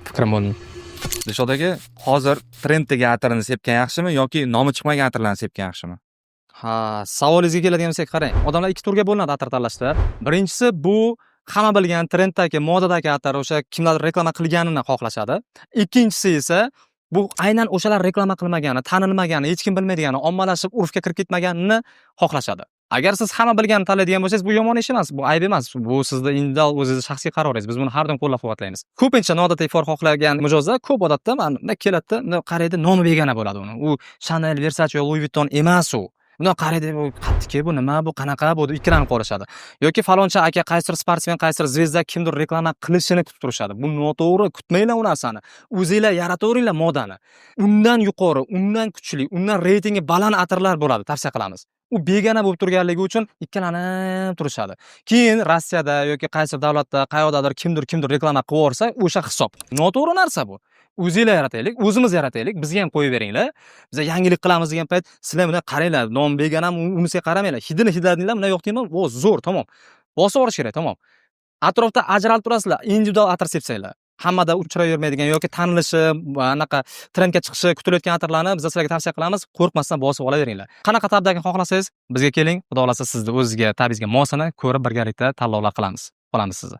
fikrim bo'ldi. Dilshod aka, hozir trenddagi atirni sepgan yaxshimi yoki nomi chiqmagan atirlarni sepgan yaxshimi? Ha, savolingizga keladigan bo'lsak, qarang. Odamlar ikki turga bo'linadi atir tanlashda. Birinchisi bu hamma bilgan trenddagi, modadagi atir, o'sha kimlardir reklama qilganini xohlashadi. Ikkinchisi esa bu aynan o'shalar reklama qilmagani, tanilmagani, hech kim bilmaydigani, ommalashib urfga kirib ketmaganini xohlashadi. Agar siz hamma bilganini tanlaydigan bo'lsangiz, bu yomon ish emas, bu ayb emas. Bu sizning individual o'zingizning shaxsiy qaroringiz. Biz buni har doim qo'llab-quvvatlaymiz. Ko'pincha noodatiy ifor xohlagan mijozlar ko'p odatda mana keladi, qaraydi, nomi begona bo'ladi uni. U Chanel, Versace, Louis Vuitton emas u. Bundan qaraydi, bu qattiq, bu nima, bu qanaqa, bu deb ikkilanib qolishadi. Yoki faloncha aka qaysidir sportsmen, qaysidir zvezda kimdir reklama qilishini kutib turishadi. Bu noto'g'ri, kutmanglar u narsani. O'zingizlar yarataveringlar modani. Undan yuqori, undan kuchli, undan reytingi baland atirlar bo'ladi, tavsiya qilamiz. U begona bo'lib turganligi uchun ikkilanib turishadi. Keyin Rossiyada yoki qaysi davlatda qayerdadir kimdir reklama qilib yorsa, o'sha hisob. Noto'g'ri narsa bu. O'zingizlar yarataylik, o'zimiz yarataylik, bizga ham qo'yib beringlar. Biz yangilik qilamiz degan payt, sizlar buni qaranglar, nom begonam, unisiga qaramanglar. Hidini hidladinglar, buni yo'qdinglar, o zo'r, tamom. Bosib olish kerak, tamom. Atrofda ajralib turasizlar, individual atir sepsanglar. Hammada uchrayvermaydigan yoki tanilishi, anaqa trendga chiqishi kutilayotgan atirlarni biz sizlarga tavsiya qilamiz. Qo'rqmasdan bosib olaveringlar. Qanaqa tabdagi xohlasangiz, bizga keling. Xudo xolasa sizni o'zingizga, tabingizga mosini ko'rib birgalikda tanlovlar qilamiz. Qolamiz sizni.